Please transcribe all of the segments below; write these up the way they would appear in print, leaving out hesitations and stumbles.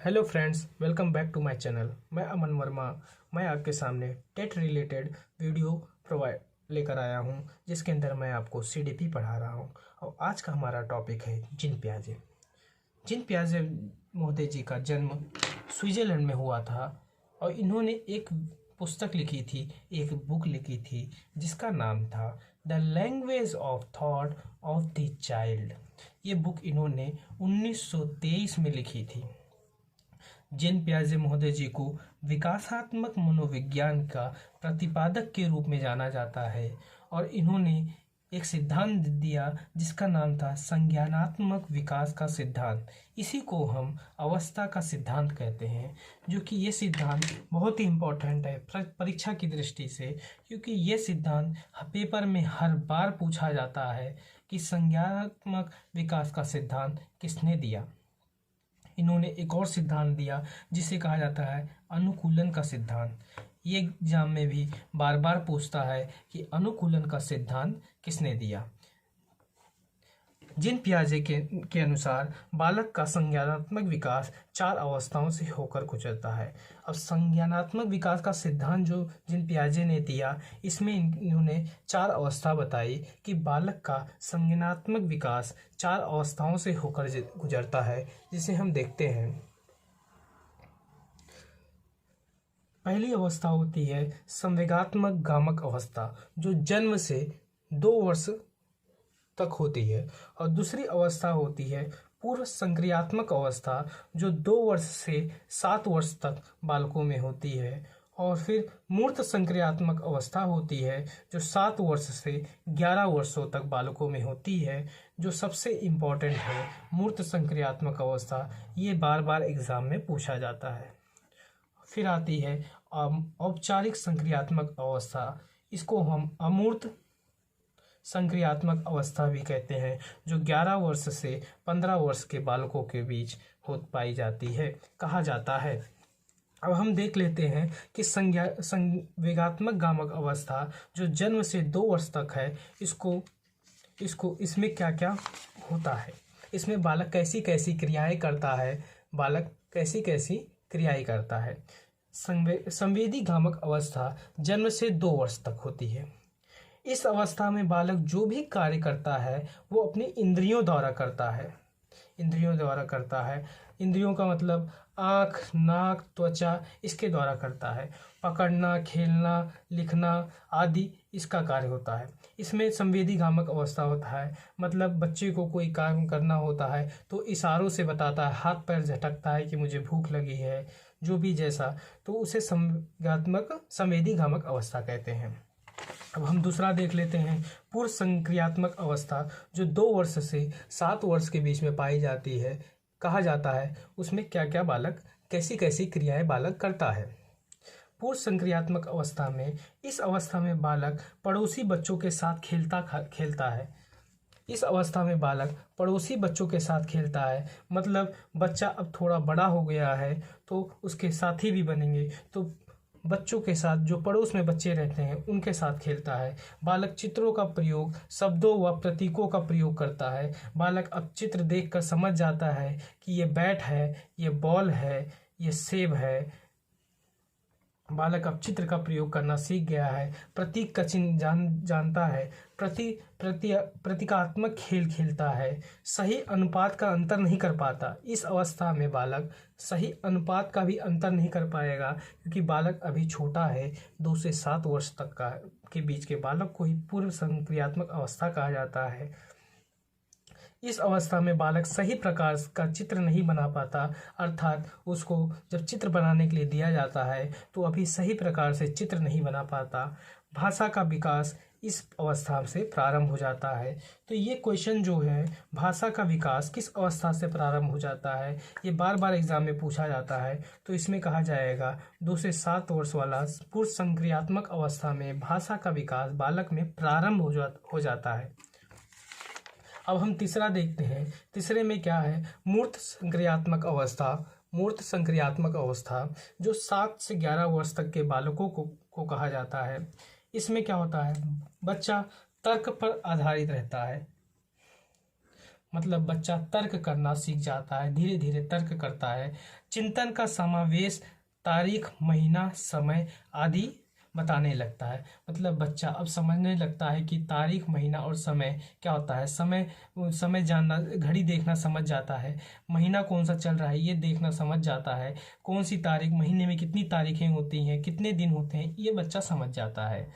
Hello friends, welcome back to my channel. मैं अमन वर्मा। मैं आपके सामने टेट रिलेटेड वीडियो प्रोवाइड लेकर आया हूं, जिसके अंदर मैं आपको सीडीपी पढ़ा रहा हूं। और आज का हमारा टॉपिक है जीन पियाजे। जीन पियाजे महोदय जी का जन्म स्विट्जरलैंड में हुआ था और इन्होंने एक पुस्तक लिखी थी, एक बुक लिखी थी, जिसका नाम था the language of thought of the child. ये बुक इन्होंने 1923 में लिखी थी। जीन पियाजे महोदय जी को विकासात्मक मनोविज्ञान का प्रतिपादक के रूप में जाना जाता है और इन्होंने एक सिद्धांत दिया जिसका नाम था संज्ञानात्मक विकास का सिद्धांत। इसी को हम अवस्था का सिद्धांत कहते हैं, जो कि ये सिद्धांत बहुत ही इम्पोर्टेंट है परीक्षा की दृष्टि से, क्योंकि ये सिद्धांत पेपर में हर बार पूछा जाता है कि संज्ञानात्मक विकास का सिद्धांत किसने दिया। इन्होंने एक और सिद्धांत दिया जिसे कहा जाता है अनुकूलन का सिद्धांत। ये एग्जाम में भी बार बार पूछता है कि अनुकूलन का सिद्धांत किसने दिया। जीन पियाजे के अनुसार बालक का संज्ञानात्मक विकास 4 अवस्थाओं से होकर गुजरता है। अब संज्ञानात्मक विकास का सिद्धांत जो जीन पियाजे ने दिया, इसमें इन्होंने 4 अवस्था बताई कि बालक का संज्ञानात्मक विकास 4 अवस्थाओं से होकर गुजरता है, जिसे हम देखते हैं। पहली अवस्था होती है संवेगात्मक गामक अवस्था, जो जन्म से 2 वर्ष तक होती है। और दूसरी अवस्था होती है पूर्व संक्रियात्मक अवस्था, जो 2 वर्ष से 7 वर्ष तक बालकों में होती है। और फिर मूर्त संक्रियात्मक अवस्था होती है, जो 7 वर्ष से 11 वर्षों तक बालकों में होती है। जो सबसे इम्पोर्टेंट है मूर्त संक्रियात्मक अवस्था, ये बार बार एग्जाम में पूछा जाता है। फिर आती है औपचारिक संक्रियात्मक अवस्था, इसको हम अमूर्त संक्रियात्मक अवस्था भी कहते हैं, जो 11 वर्ष से 15 वर्ष के बालकों के बीच हो पाई जाती है, कहा जाता है। अब हम देख लेते हैं कि संवेगात्मक गामक अवस्था जो जन्म से 2 वर्ष तक है, इसमें क्या क्या होता है, इसमें बालक कैसी कैसी क्रियाएं करता है, बालक कैसी कैसी क्रियाएं करता है। संवेदी गामक अवस्था जन्म से 2 वर्ष तक होती है। इस अवस्था में बालक जो भी कार्य करता है वो अपनी इंद्रियों द्वारा करता है। इंद्रियों का मतलब आँख, नाक, त्वचा, इसके द्वारा करता है। पकड़ना, खेलना, लिखना आदि इसका कार्य होता है। इसमें संवेदी गामक अवस्था होता है, मतलब बच्चे को कोई काम करना होता है तो इशारों से बताता है, हाथ पैर झटकता है कि मुझे भूख लगी है, जो भी जैसा, तो उसे संवेदी गामक अवस्था कहते हैं। अब हम दूसरा देख लेते हैं पूर्व संक्रियात्मक अवस्था, जो 2 वर्ष से 7 वर्ष के बीच में पाई जाती है। कहा जाता है उसमें क्या क्या बालक कैसी कैसी क्रियाएं बालक करता है। पूर्व संक्रियात्मक अवस्था में, इस अवस्था में बालक पड़ोसी बच्चों के साथ खेलता है। इस अवस्था में बालक पड़ोसी बच्चों के साथ खेलता है, मतलब बच्चा अब थोड़ा बड़ा हो गया है तो उसके साथी भी बनेंगे, तो बच्चों के साथ जो पड़ोस में बच्चे रहते हैं उनके साथ खेलता है। बालक चित्रों का प्रयोग, शब्दों व प्रतीकों का प्रयोग करता है। बालक अब चित्र देखकर समझ जाता है कि ये बैट है, ये बॉल है, ये सेब है। बालक अब चित्र का प्रयोग करना सीख गया है, प्रतीक का चिन्ह जानता है, प्रतीकात्मक खेल खेलता है, सही अनुपात का अंतर नहीं कर पाता। इस अवस्था में बालक सही अनुपात का भी अंतर नहीं कर पाएगा, क्योंकि बालक अभी छोटा है। 2 से 7 वर्ष तक के बीच के बालक को ही पूर्व संक्रियात्मक अवस्था कहा जाता है। इस अवस्था में बालक सही प्रकार का चित्र नहीं बना पाता, अर्थात उसको जब चित्र बनाने के लिए दिया जाता है तो अभी सही प्रकार से चित्र नहीं बना पाता। भाषा का विकास इस अवस्था से प्रारंभ हो जाता है। तो ये क्वेश्चन जो है, भाषा का विकास किस अवस्था से प्रारंभ हो जाता है, ये बार बार एग्जाम में पूछा जाता है। तो इसमें कहा जाएगा 2 से 7 वर्ष वाला पूर्व संक्रियात्मक अवस्था में भाषा का विकास बालक में प्रारंभ हो जाता है। अब हम तीसरा देखते हैं। तीसरे में क्या है, मूर्त संक्रियात्मक अवस्था, जो 7 से 11 वर्ष तक के बालकों को कहा जाता है। इसमें क्या होता है, बच्चा तर्क पर आधारित रहता है, मतलब बच्चा तर्क करना सीख जाता है, धीरे धीरे तर्क करता है। चिंतन का समावेश तारीख, महीना, समय आदि बताने लगता है। मतलब बच्चा अब समझने लगता है कि तारीख, महीना और समय क्या होता है। समय जानना, घड़ी देखना समझ जाता है। महीना कौन सा चल रहा है ये देखना समझ जाता है। कौन सी तारीख, महीने में कितनी तारीखें होती हैं, कितने दिन होते हैं, ये बच्चा समझ जाता है।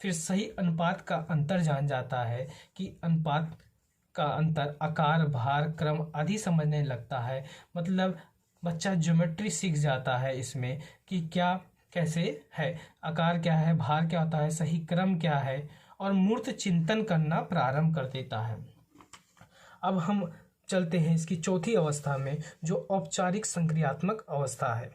फिर सही अनुपात का अंतर जान जाता है कि अनुपात का अंतर, आकार, भार, क्रम आदि समझने लगता है। मतलब बच्चा ज्योमेट्री सीख जाता है इसमें कि क्या कैसे है, आकार क्या है, भार क्या होता है, सही क्रम क्या है, और मूर्त चिंतन करना प्रारंभ कर देता है। अब हम चलते हैं इसकी चौथी अवस्था में, जो औपचारिक संक्रियात्मक अवस्था है।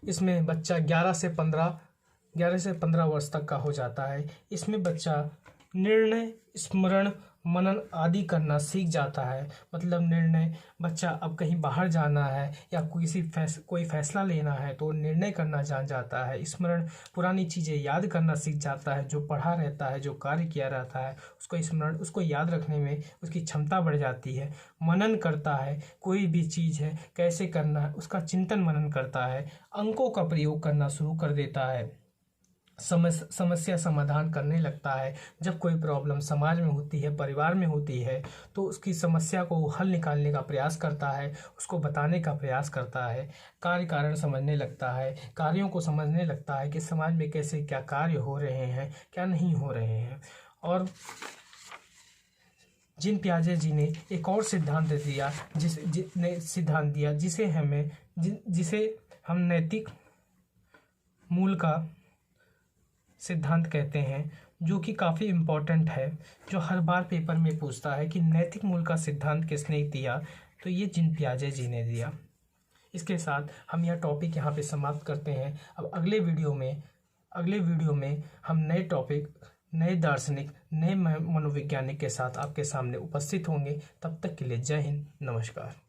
इसमें बच्चा 11 से 15 वर्ष तक का हो जाता है। इसमें बच्चा निर्णय, स्मरण, मनन आदि करना सीख जाता है। मतलब निर्णय, बच्चा अब कहीं बाहर जाना है या कोई फैसला लेना है तो निर्णय करना जान जाता है। स्मरण, पुरानी चीज़ें याद करना सीख जाता है। जो पढ़ा रहता है, जो कार्य किया रहता है, उसको स्मरण, उसको याद रखने में उसकी क्षमता बढ़ जाती है। मनन करता है, कोई भी चीज़ है कैसे करना है उसका चिंतन मनन करता है। अंकों का प्रयोग करना शुरू कर देता है। समस्या समाधान करने लगता है। जब कोई प्रॉब्लम समाज में होती है, परिवार में होती है, तो उसकी समस्या को हल निकालने का प्रयास करता है, उसको बताने का प्रयास करता है। कार्य कारण समझने लगता है, कार्यों को समझने लगता है कि समाज में कैसे क्या कार्य हो रहे हैं, क्या नहीं हो रहे हैं। और जीन पियाजे जी ने एक और सिद्धांत दिया, जिसे हम नैतिक मूल का सिद्धांत कहते हैं, जो कि काफ़ी इम्पोर्टेंट है, जो हर बार पेपर में पूछता है कि नैतिक मूल का सिद्धांत किसने दिया, तो ये जीन पियाजे जी ने दिया। इसके साथ हम यह टॉपिक यहाँ पे समाप्त करते हैं। अब अगले वीडियो में हम नए टॉपिक, नए दार्शनिक, नए मनोवैज्ञानिक के साथ आपके सामने उपस्थित होंगे। तब तक के लिए जय हिंद, नमस्कार।